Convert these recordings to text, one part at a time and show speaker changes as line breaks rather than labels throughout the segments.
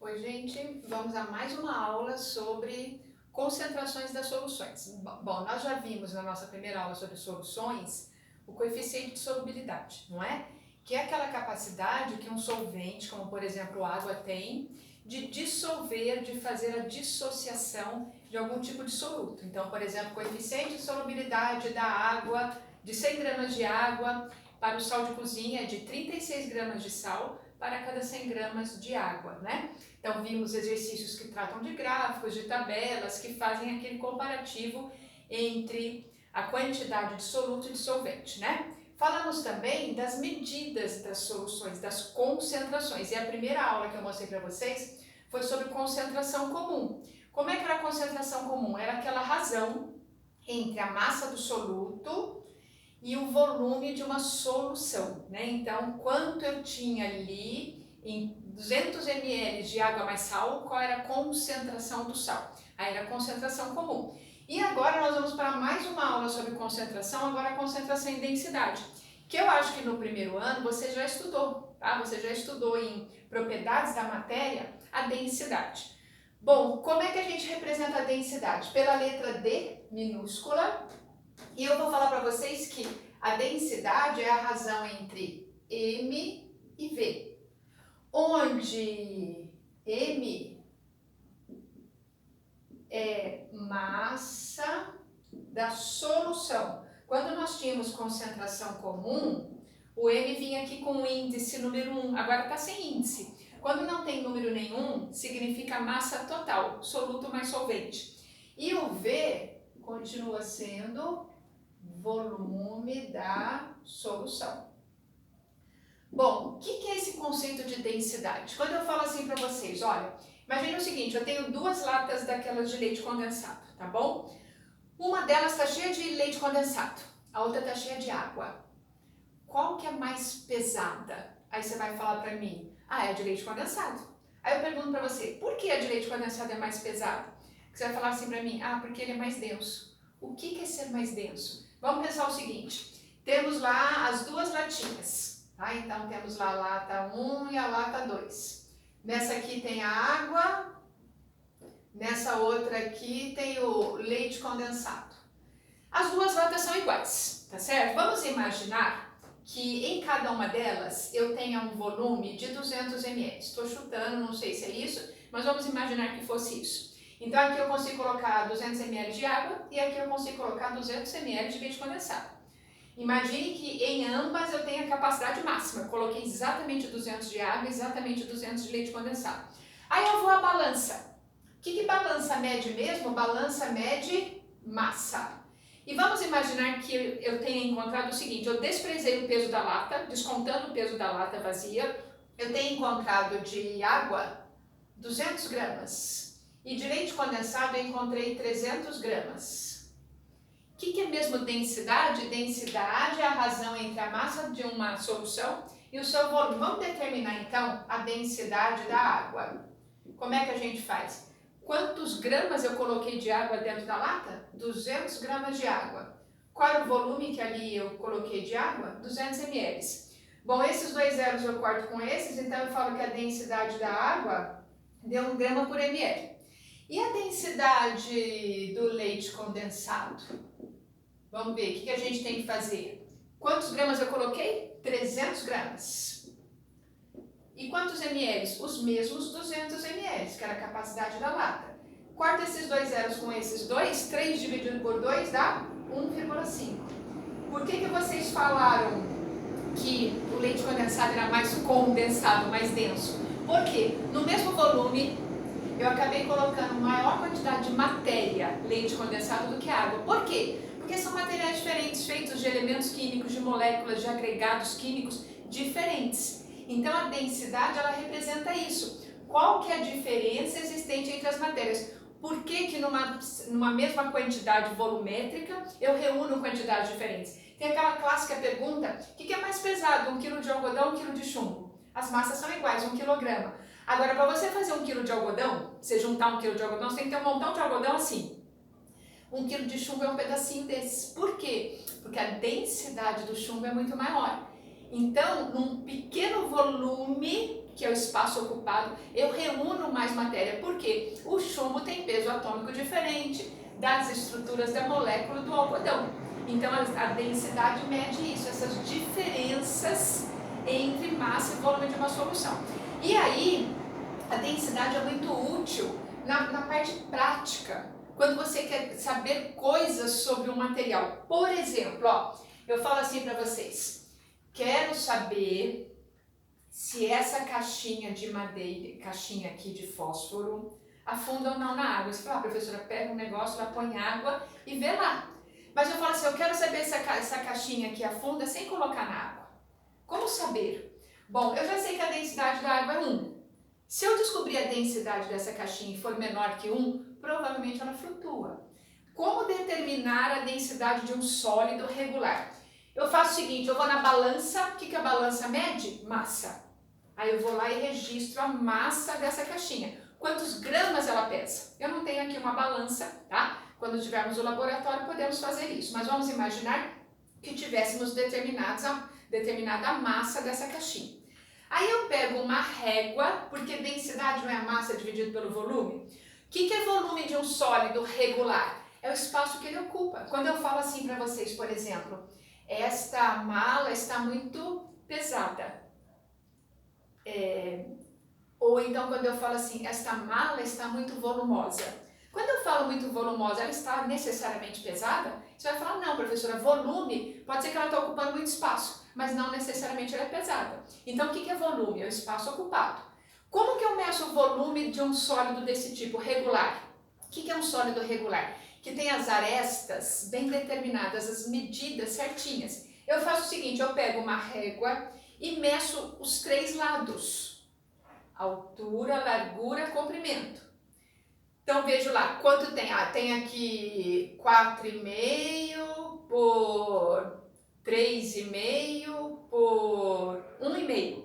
Oi, gente, vamos a mais uma aula sobre concentrações das soluções. Bom, nós já vimos na nossa primeira aula sobre soluções o coeficiente de solubilidade, não é? Que é aquela capacidade que um solvente, como por exemplo a água, tem de dissolver, de fazer a dissociação de algum tipo de soluto. Então, por exemplo, o coeficiente de solubilidade da água, de 100 gramas de água para o sal de cozinha é de 36 gramas de sal para cada 100 gramas de água, né? Então, vimos exercícios que tratam de gráficos, de tabelas, que fazem aquele comparativo entre a quantidade de soluto e de solvente, né? Falamos também das medidas das soluções, das concentrações. E a primeira aula que eu mostrei para vocês foi sobre concentração comum. Como é que era a concentração comum? Era aquela razão entre a massa do soluto e o volume de uma solução, né? Então, quanto eu tinha ali em 200 ml de água mais sal, qual era a concentração do sal? Aí era a concentração comum. E agora nós vamos para mais uma aula sobre concentração, agora a concentração em densidade, que eu acho que no primeiro ano você já estudou, tá? Você já estudou em propriedades da matéria a densidade. Bom, como é que a gente representa a densidade? Pela letra D minúscula. E eu vou falar para vocês que a densidade é a razão entre M e V, onde M é massa da solução. Quando nós tínhamos concentração comum, o M vinha aqui com o índice número 1, agora está sem índice. Quando não tem número nenhum, significa massa total, soluto mais solvente. E o V continua sendo volume da solução. Bom, o que é esse conceito de densidade? Quando eu falo assim para vocês, olha, imagine o seguinte, eu tenho duas latas daquelas de leite condensado, tá bom? Uma delas está cheia de leite condensado, a outra está cheia de água. Qual que é mais pesada? Aí você vai falar para mim, é a de leite condensado. Aí eu pergunto para você, por que a de leite condensado é mais pesada? Você vai falar assim para mim, porque ele é mais denso. O que é ser mais denso? Vamos pensar o seguinte, temos lá as duas latinhas, tá? Então temos lá a lata 1 e a lata 2. Nessa aqui tem a água, nessa outra aqui tem o leite condensado. As duas latas são iguais, tá certo? Vamos imaginar que em cada uma delas eu tenha um volume de 200 ml. Estou chutando, não sei se é isso, mas vamos imaginar que fosse isso. Então aqui eu consigo colocar 200 ml de água e aqui eu consigo colocar 200 ml de leite condensado. Imagine que em ambas eu tenho a capacidade máxima. Eu coloquei exatamente 200 de água, exatamente 200 de leite condensado. Aí eu vou à balança. O que balança mede mesmo? Balança mede massa. E vamos imaginar que eu tenha encontrado o seguinte, eu desprezei o peso da lata, descontando o peso da lata vazia, eu tenho encontrado de água 200 gramas. E de leite condensado eu encontrei 300 gramas. O que é mesmo densidade? Densidade é a razão entre a massa de uma solução e o seu volume. Vamos determinar então a densidade da água. Como é que a gente faz? Quantos gramas eu coloquei de água dentro da lata? 200 gramas de água. Qual era o volume que ali eu coloquei de água? 200 ml. Bom, esses dois zeros eu corto com esses, então eu falo que a densidade da água deu 1 grama por ml. E a densidade do leite condensado? Vamos ver, o que a gente tem que fazer? Quantos gramas eu coloquei? 300 gramas. E quantos ml? Os mesmos 200 ml, que era a capacidade da lata. Corta esses dois zeros com esses dois, 3 dividido por 2 dá 1,5. Por que vocês falaram que o leite condensado era mais condensado, mais denso? Porque no mesmo volume eu acabei colocando maior quantidade de matéria, leite condensado, do que água. Por quê? Porque são materiais diferentes, feitos de elementos químicos, de moléculas, de agregados químicos diferentes. Então a densidade, ela representa isso. Qual que é a diferença existente entre as matérias? Por que numa mesma quantidade volumétrica eu reúno quantidades diferentes? Tem aquela clássica pergunta, o que é mais pesado, 1 kg de algodão ou 1 kg de chumbo? As massas são iguais, 1 kg. Agora, para você fazer 1 kg de algodão, você juntar 1 kg de algodão, você tem que ter um montão de algodão assim. 1 kg de chumbo é um pedacinho desses. Por quê? Porque a densidade do chumbo é muito maior. Então, num pequeno volume, que é o espaço ocupado, eu reúno mais matéria, porque o chumbo tem peso atômico diferente das estruturas da molécula do algodão. Então a densidade mede isso, essas diferenças entre massa e volume de uma solução. E aí, a densidade é muito útil na parte prática, quando você quer saber coisas sobre um material. Por exemplo, ó, eu falo assim para vocês, quero saber se essa caixinha de madeira, caixinha aqui de fósforo, afunda ou não na água. Você fala, professora, pega um negócio, lá põe água e vê lá. Mas eu falo assim, eu quero saber se essa caixinha aqui afunda sem colocar na água. Como saber? Bom, eu já sei que a densidade da água é 1. Se eu descobrir a densidade dessa caixinha e for menor que 1, provavelmente ela flutua. Como determinar a densidade de um sólido regular? Eu faço o seguinte, eu vou na balança, o que a balança mede? Massa. Aí eu vou lá e registro a massa dessa caixinha. Quantos gramas ela pesa? Eu não tenho aqui uma balança, tá? Quando tivermos o laboratório podemos fazer isso, mas vamos imaginar que tivéssemos determinada a massa dessa caixinha. Aí eu pego uma régua, porque densidade não é a massa dividido pelo volume. O que é volume de um sólido regular? É o espaço que ele ocupa. Quando eu falo assim para vocês, por exemplo, esta mala está muito pesada. Ou então quando eu falo assim, esta mala está muito volumosa. Quando eu falo muito volumosa, ela está necessariamente pesada? Você vai falar, não, professora, volume, pode ser que ela está ocupando muito espaço, mas não necessariamente ela é pesada. Então, o que é volume? É o espaço ocupado. Como que eu meço o volume de um sólido desse tipo, regular? O que é um sólido regular? Que tem as arestas bem determinadas, as medidas certinhas. Eu faço o seguinte, eu pego uma régua e meço os 3 lados. Altura, largura, comprimento. Então vejo lá, quanto tem? Tem aqui 4,5 por 3,5 por 1,5.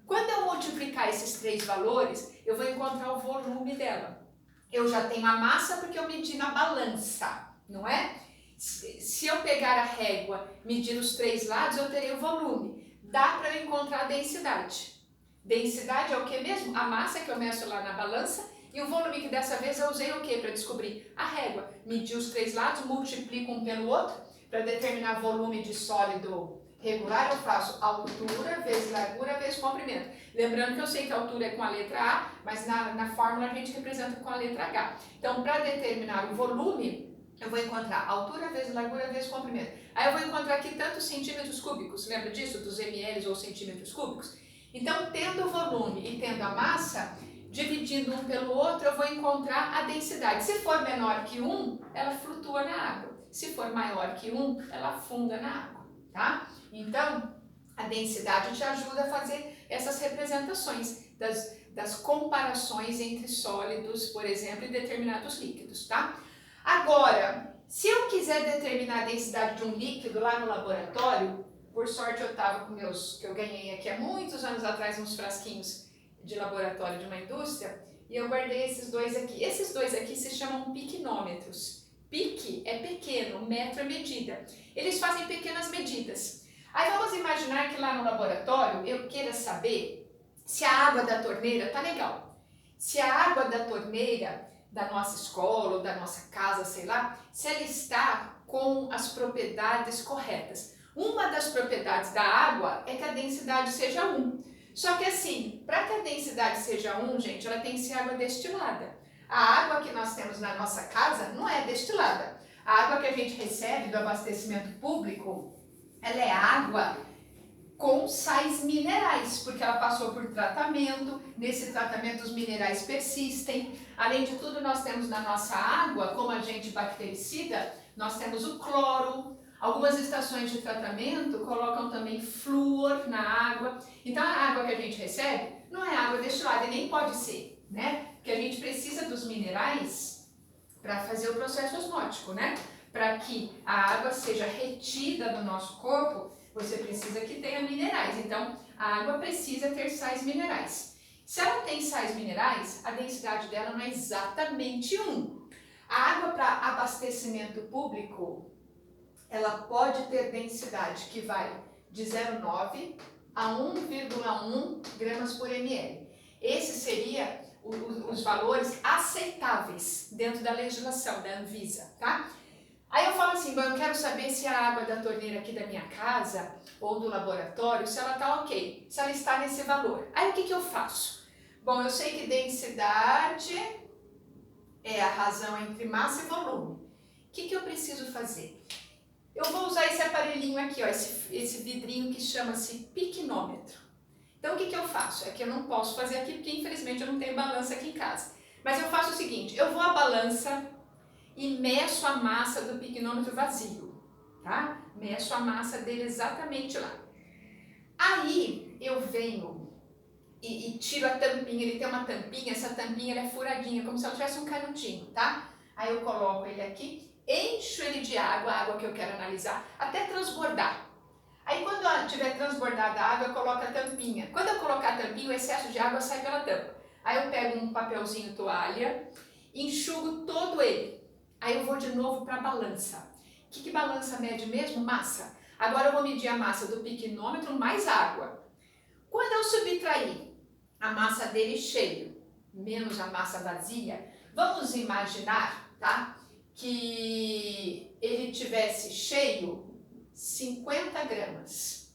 Quando eu multiplicar esses 3 valores, eu vou encontrar o volume dela. Eu já tenho a massa porque eu medi na balança, não é? Se eu pegar a régua, medir os 3 lados, eu terei o volume. Dá para eu encontrar a densidade. Densidade é o que mesmo? A massa que eu meço lá na balança. E o volume que dessa vez eu usei o que para descobrir? A régua. Medi os 3 lados, multiplico um pelo outro. Para determinar volume de sólido regular, eu faço altura vezes largura vezes comprimento. Lembrando que eu sei que a altura é com a letra A, mas na fórmula a gente representa com a letra H. Então, para determinar o volume, eu vou encontrar altura vezes largura vezes comprimento. Aí eu vou encontrar aqui tantos centímetros cúbicos. Lembra disso? Dos ml ou centímetros cúbicos? Então, tendo o volume e tendo a massa, dividindo um pelo outro, eu vou encontrar a densidade. Se for menor que 1, ela flutua na água. Se for maior que 1, ela afunda na água, tá? Então, a densidade te ajuda a fazer essas representações das comparações entre sólidos, por exemplo, e determinados líquidos, tá? Agora, se eu quiser determinar a densidade de um líquido lá no laboratório, por sorte eu estava com meus, que eu ganhei aqui há muitos anos atrás, uns frasquinhos de laboratório de uma indústria, e eu guardei esses 2 aqui. Esses 2 aqui se chamam piquinômetros. Pique é pequeno, metro é medida. Eles fazem pequenas medidas. Aí vamos imaginar que lá no laboratório eu queira saber se a água da torneira tá legal. Se a água da torneira da nossa escola ou da nossa casa, sei lá, se ela está com as propriedades corretas. Uma das propriedades da água é que a densidade seja 1. Só que assim, para que a densidade seja 1, gente, ela tem que ser água destilada. A água que nós temos na nossa casa não é destilada. A água que a gente recebe do abastecimento público, ela é água com sais minerais, porque ela passou por tratamento, nesse tratamento os minerais persistem. Além de tudo, nós temos na nossa água, como agente bactericida, nós temos o cloro. Algumas estações de tratamento colocam também flúor na água. Então a água que a gente recebe não é água destilada e nem pode ser, né? Porque a gente precisa dos minerais para fazer o processo osmótico, né? Para que a água seja retida do nosso corpo, você precisa que tenha minerais. Então a água precisa ter sais minerais. Se ela tem sais minerais, a densidade dela não é exatamente 1. A água para abastecimento público, ela pode ter densidade que vai de 0,9 a 1,1 gramas por ml. Esse seria os valores aceitáveis dentro da legislação da Anvisa, tá? Aí eu falo assim, bom, eu quero saber se a água da torneira aqui da minha casa ou do laboratório, se ela tá ok, se ela está nesse valor. Aí o que eu faço? Bom, eu sei que densidade é a razão entre massa e volume. O que eu preciso fazer? Eu vou usar esse aparelhinho aqui, ó, esse vidrinho que chama-se piquinômetro. Então o que eu faço? É que eu não posso fazer aqui porque infelizmente eu não tenho balança aqui em casa. Mas eu faço o seguinte, eu vou à balança e meço a massa do piquinômetro vazio, tá? Meço a massa dele exatamente lá. Aí eu venho e tiro a tampinha, ele tem uma tampinha, essa tampinha ela é furadinha, como se ela tivesse um canudinho, tá? Aí eu coloco ele aqui, encho ele de água, a água que eu quero analisar, até transbordar. Aí quando tiver transbordada a água, eu coloco a tampinha. Quando eu colocar a tampinha, o excesso de água sai pela tampa. Aí eu pego um papelzinho toalha, enxugo todo ele. Aí eu vou de novo para a balança. O que balança mede mesmo? Massa. Agora eu vou medir a massa do piquinômetro mais água. Quando eu subtrair a massa dele cheio, menos a massa vazia, vamos imaginar, tá? Que ele tivesse cheio 50 gramas,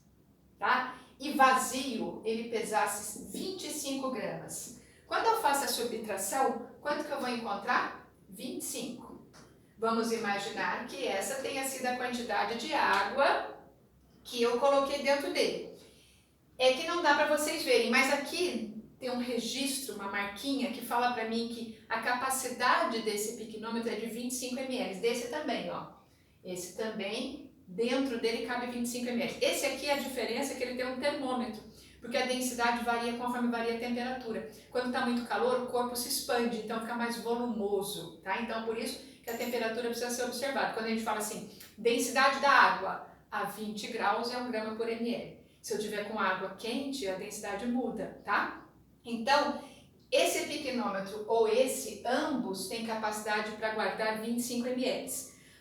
tá? E vazio ele pesasse 25 gramas. Quando eu faço a subtração, quanto que eu vou encontrar? 25. Vamos imaginar que essa tenha sido a quantidade de água que eu coloquei dentro dele. É que não dá para vocês verem, mas aqui tem um registro, uma marquinha que fala para mim que a capacidade desse piquinômetro é de 25 ml. Desse também, ó. Esse também, dentro dele cabe 25 ml. Esse aqui é a diferença, que ele tem um termômetro, porque a densidade varia conforme varia a temperatura. Quando está muito calor, o corpo se expande, então fica mais volumoso, tá? Então por isso que a temperatura precisa ser observada. Quando a gente fala assim, densidade da água a 20 graus é 1 grama por ml. Se eu tiver com água quente, a densidade muda, tá? Então, esse piquinômetro ou esse, ambos têm capacidade para guardar 25 ml.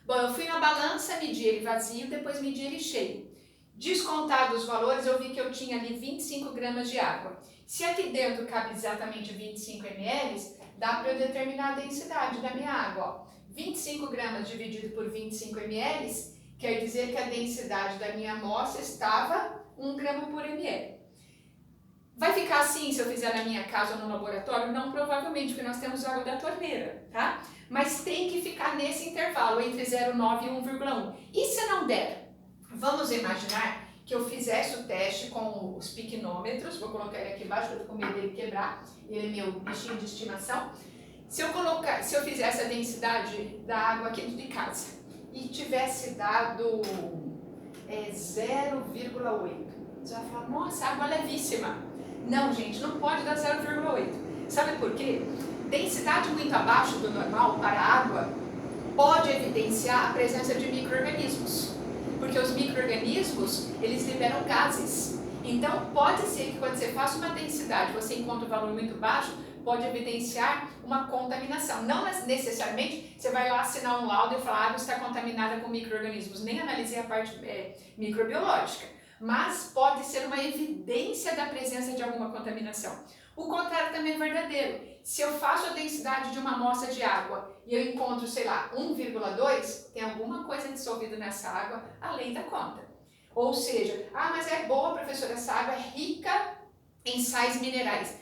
Bom, eu fui na balança, medi ele vazio, depois medi ele cheio. Descontados os valores, eu vi que eu tinha ali 25 gramas de água. Se aqui dentro cabe exatamente 25 ml, dá para eu determinar a densidade da minha água, ó. 25 gramas dividido por 25 ml, quer dizer que a densidade da minha amostra estava 1 grama por ml. Vai ficar assim se eu fizer na minha casa ou no laboratório? Não, provavelmente, porque nós temos água da torneira, tá? Mas tem que ficar nesse intervalo, entre 0,9 e 1,1. E se não der? Vamos imaginar que eu fizesse o teste com os piquinômetros, vou colocar ele aqui embaixo, eu tô com medo dele quebrar, ele é meu bichinho de estimação. Se eu fizesse a densidade da água aqui dentro de casa e tivesse dado 0,8, você vai falar, nossa, água levíssima. Não, gente, não pode dar 0,8. Sabe por quê? Densidade muito abaixo do normal para a água pode evidenciar a presença de micro-organismos. Porque os micro-organismos, eles liberam gases. Então, pode ser que quando você faça uma densidade, você encontra um valor muito baixo, pode evidenciar uma contaminação. Não necessariamente você vai lá assinar um laudo e falar que a água está contaminada com micro-organismos. Nem analisei a parte microbiológica. Mas pode ser uma evidência da presença de alguma contaminação. O contrário também é verdadeiro. Se eu faço a densidade de uma amostra de água e eu encontro, sei lá, 1,2, tem alguma coisa dissolvida nessa água além da conta. Ou seja, mas é boa, professora, essa água é rica em sais minerais.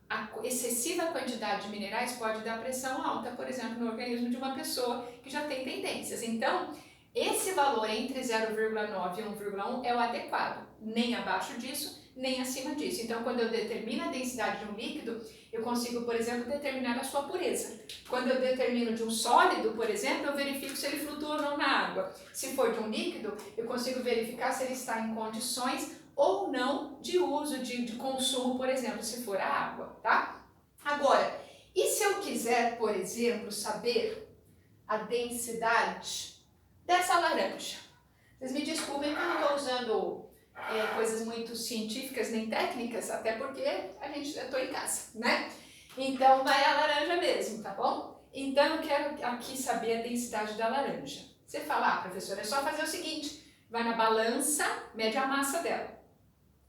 A excessiva quantidade de minerais pode dar pressão alta, por exemplo, no organismo de uma pessoa que já tem tendências. Então, esse valor entre 0,9 e 1,1 é o adequado, nem abaixo disso, nem acima disso. Então, quando eu determino a densidade de um líquido, eu consigo, por exemplo, determinar a sua pureza. Quando eu determino de um sólido, por exemplo, eu verifico se ele flutua ou não na água. Se for de um líquido, eu consigo verificar se ele está em condições ou não de uso, de consumo, por exemplo, se for a água, tá? Agora, e se eu quiser, por exemplo, saber a densidade dessa laranja? Vocês me desculpem que eu não estou usando coisas muito científicas nem técnicas, até porque eu estou em casa, né? Então vai a laranja mesmo, tá bom? Então eu quero aqui saber a densidade da laranja. Você fala, professora, é só fazer o seguinte, vai na balança, mede a massa dela.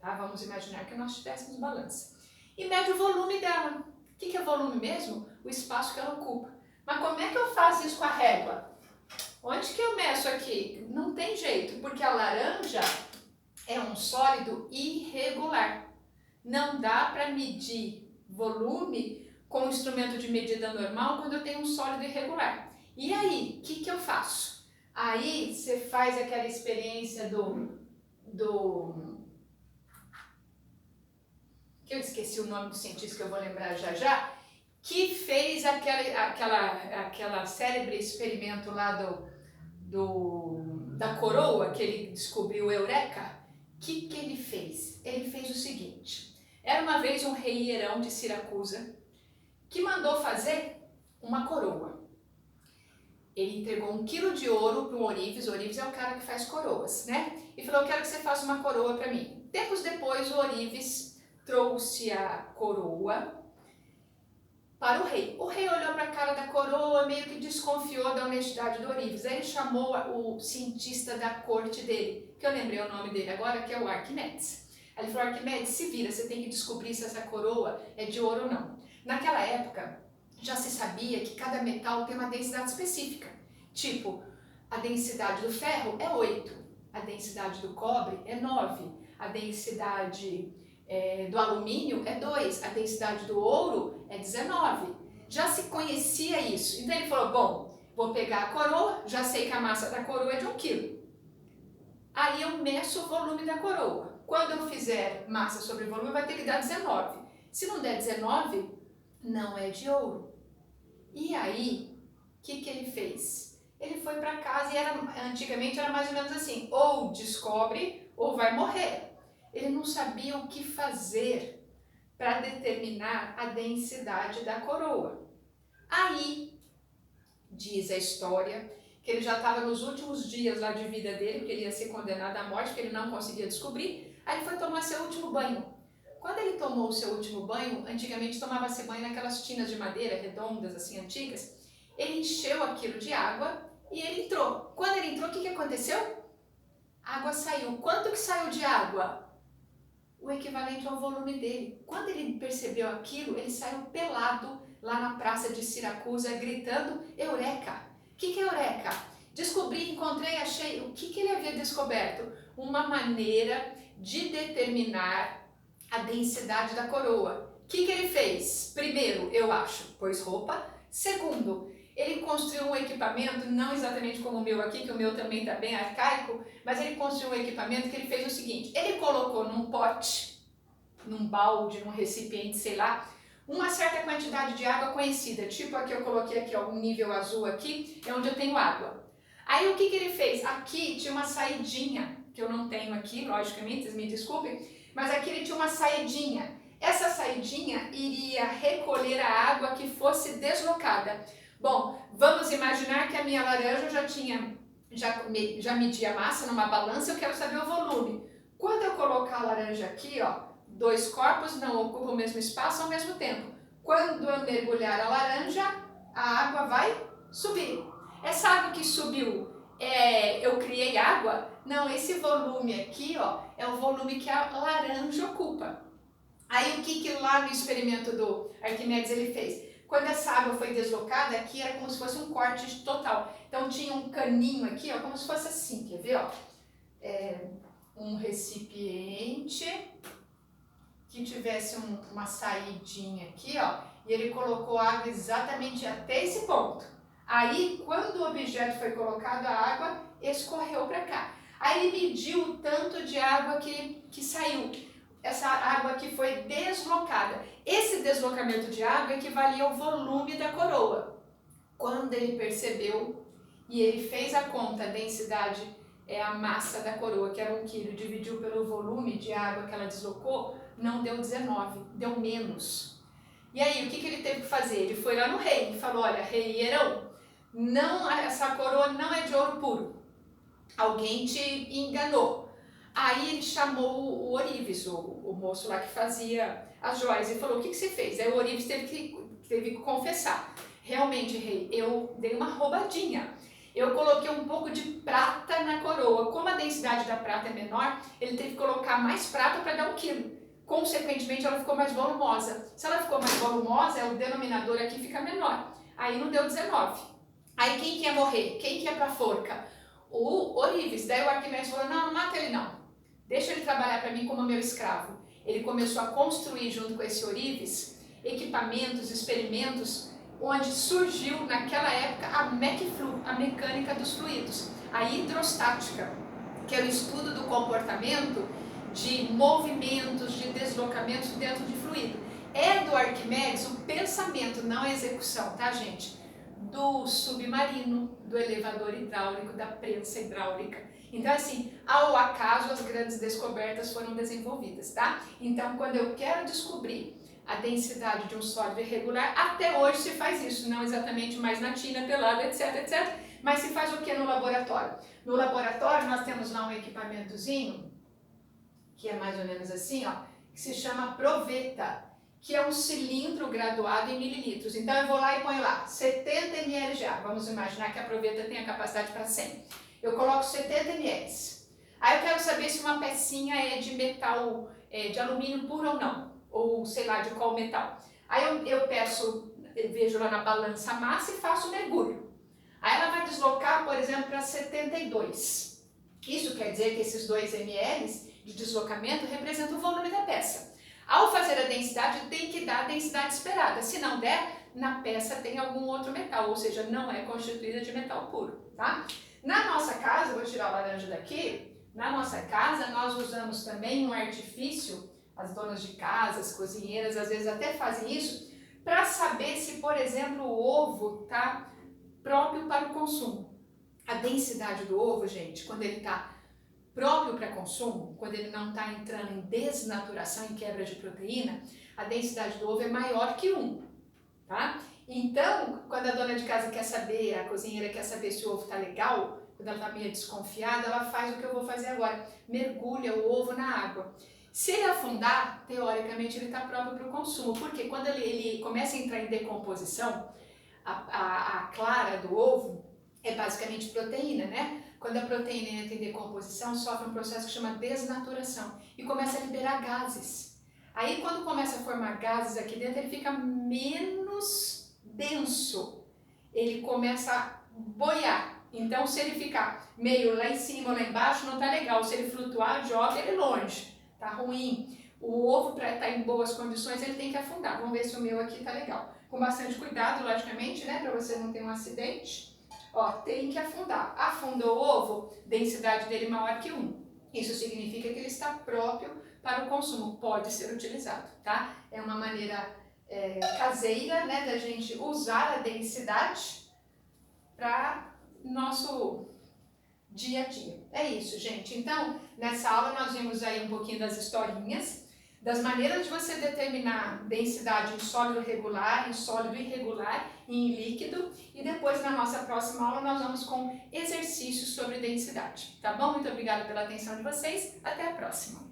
Tá? Vamos imaginar que nós tivéssemos balança. E mede o volume dela. O que é volume mesmo? O espaço que ela ocupa. Mas como é que eu faço isso com a régua? Onde que eu meço aqui? Não tem jeito, porque a laranja é um sólido irregular. Não dá para medir volume com um instrumento de medida normal quando eu tenho um sólido irregular. E aí, o que eu faço? Aí você faz aquela experiência que eu esqueci o nome do cientista que eu vou lembrar já, que fez aquela célebre experimento lá da coroa, que ele descobriu o Eureka. O que ele fez? Ele fez o seguinte: era uma vez um rei Hierão de Siracusa que mandou fazer uma coroa. Ele entregou 1 quilo de ouro para o Ourives é o cara que faz coroas, né? E falou: eu quero que você faça uma coroa para mim. Tempos depois, o Ourives trouxe a coroa para o rei. O rei olhou para a cara da coroa, meio que desconfiou da honestidade do Ourives. Aí ele chamou o cientista da corte dele, que eu lembrei o nome dele agora, que é o Arquimedes. Aí ele falou: Arquimedes, se vira, você tem que descobrir se essa coroa é de ouro ou não. Naquela época, já se sabia que cada metal tem uma densidade específica. Tipo, a densidade do ferro é 8, a densidade do cobre é 9, a densidade do alumínio é 2, a densidade do ouro é 19. Já se conhecia isso. Então ele falou: bom, vou pegar a coroa, já sei que a massa da coroa é de 1 quilo. Aí eu meço o volume da coroa. Quando eu fizer massa sobre volume, vai ter que dar 19. Se não der 19, não é de ouro. E aí, o que ele fez? Ele foi para casa e antigamente era mais ou menos assim: ou descobre ou vai morrer. Ele não sabia o que fazer para determinar a densidade da coroa. Aí, diz a história, que ele já estava nos últimos dias lá de vida dele, porque ele ia ser condenado à morte, porque ele não conseguia descobrir. Aí ele foi tomar seu último banho. Quando ele tomou o seu último banho, antigamente tomava-se banho naquelas tinas de madeira redondas, assim, antigas. Ele encheu aquilo de água e ele entrou. Quando ele entrou, o que aconteceu? A água saiu. Quanto que saiu de água? O equivalente ao volume dele. Quando ele percebeu aquilo, ele saiu pelado lá na praça de Siracusa, gritando: Eureka! O que é Eureka? Descobri, encontrei, achei. O que ele havia descoberto? Uma maneira de determinar a densidade da coroa. O que ele fez? Primeiro, eu acho, pôs roupa. Segundo, ele construiu um equipamento, não exatamente como o meu aqui, que o meu também está bem arcaico, mas ele construiu um equipamento que ele fez o seguinte: ele colocou num pote, num balde, num recipiente, sei lá, uma certa quantidade de água conhecida, tipo a que eu coloquei aqui, ó, um nível azul aqui, é onde eu tenho água. Aí o que ele fez? Aqui tinha uma saidinha, que eu não tenho aqui, logicamente, vocês me desculpem, mas aqui ele tinha uma saidinha. Essa saidinha iria recolher a água que fosse deslocada. Bom, vamos imaginar que a minha laranja já medi a massa numa balança, eu quero saber o volume. Quando eu colocar a laranja aqui, ó, 2 corpos não ocupam o mesmo espaço ao mesmo tempo. Quando eu mergulhar a laranja, a água vai subir. Essa água que subiu, eu criei água? Não, esse volume aqui, ó, é o volume que a laranja ocupa. Aí o que lá no experimento do Arquimedes ele fez? Quando essa água foi deslocada, aqui era como se fosse um corte total. Então tinha um caninho aqui, ó, como se fosse assim, quer ver? Ó? Um recipiente que tivesse uma saidinha aqui, ó, e ele colocou a água exatamente até esse ponto. Aí, quando o objeto foi colocado, a água escorreu para cá. Aí ele mediu o tanto de água que saiu. Essa água que foi deslocada. Esse deslocamento de água equivalia ao volume da coroa. Quando ele percebeu e ele fez a conta, a densidade é a massa da coroa, que era 1 quilo, dividiu pelo volume de água que ela deslocou, não deu 19, deu menos. E aí, o que ele teve que fazer? Ele foi lá no rei e falou: olha, rei Hierão, não, essa coroa não é de ouro puro. Alguém te enganou. Aí ele chamou o Ourives, o moço lá que fazia as joias, e falou: o que você fez? Aí o Ourives teve que confessar: realmente, rei, eu dei uma roubadinha. Eu coloquei um pouco de prata na coroa. Como a densidade da prata é menor, ele teve que colocar mais prata para dar 1 quilo. Consequentemente, ela ficou mais volumosa. Se ela ficou mais volumosa, o denominador aqui fica menor. Aí não deu 19. Aí quem que ia morrer? Quem que ia para a forca? O Orives. Daí o Arquimedes falou, não mata ele não. Deixa ele trabalhar para mim como meu escravo. Ele começou a construir junto com esse Orives equipamentos, experimentos, onde surgiu naquela época a MECFLU, a mecânica dos fluidos, a hidrostática, que é o estudo do comportamento de movimentos, de deslocamentos dentro de fluido. É do Arquimedes o pensamento, não a execução, tá, gente? Do submarino, do elevador hidráulico, da prensa hidráulica. Então, assim, ao acaso as grandes descobertas foram desenvolvidas, tá? Então, quando eu quero descobrir a densidade de um sólido irregular, até hoje se faz isso, não exatamente mais na tina, pelada, etc, etc, mas se faz o que no laboratório? No laboratório nós temos lá um equipamentozinho, que é mais ou menos assim, ó, que se chama proveta, que é um cilindro graduado em mililitros. Então eu vou lá e ponho lá 70 ml de água, vamos imaginar que a proveta tem a capacidade para 100. Eu coloco 70 ml. Aí eu quero saber se uma pecinha é de metal, de alumínio puro ou não, ou sei lá de qual metal. Aí eu vejo lá na balança a massa e faço o mergulho. Aí ela vai deslocar, por exemplo, para 72. Isso quer dizer que esses 2 ml de deslocamento representam o volume da peça. Ao fazer a densidade, tem que dar a densidade esperada. Se não der, na peça tem algum outro metal, ou seja, não é constituída de metal puro, tá? Na nossa casa, vou tirar o laranja daqui, na nossa casa nós usamos também um artifício, as donas de casa, as cozinheiras às vezes até fazem isso, para saber se, por exemplo, o ovo está próprio para o consumo. A densidade do ovo, gente, quando ele está próprio para consumo, quando ele não está entrando em desnaturação e quebra de proteína, a densidade do ovo é maior que 1, tá? Então, quando a dona de casa quer saber, a cozinheira quer saber se o ovo está legal, quando ela está meio desconfiada, ela faz o que eu vou fazer agora, mergulha o ovo na água. Se ele afundar, teoricamente ele está próprio para o consumo, porque quando ele começa a entrar em decomposição, a clara do ovo é basicamente proteína, né? Quando a proteína entra em decomposição, sofre um processo que chama desnaturação e começa a liberar gases. Aí quando começa a formar gases aqui dentro, ele fica menos denso, ele começa a boiar. Então se ele ficar meio lá em cima ou lá embaixo, não tá legal. Se ele flutuar, joga ele longe, tá ruim. O ovo, para estar em boas condições, ele tem que afundar. Vamos ver se o meu aqui tá legal. Com bastante cuidado, logicamente, né, para você não ter um acidente. Ó, tem que afundar. Afundou o ovo, densidade dele maior que 1. Isso significa que ele está próprio para o consumo, pode ser utilizado, tá? É uma maneira caseira, né, da gente usar a densidade para nosso dia a dia. É isso, gente. Então, nessa aula nós vimos aí um pouquinho das historinhas, das maneiras de você determinar densidade em sólido regular, em sólido irregular e em líquido. E depois, na nossa próxima aula, nós vamos com exercícios sobre densidade. Tá bom? Muito obrigada pela atenção de vocês. Até a próxima.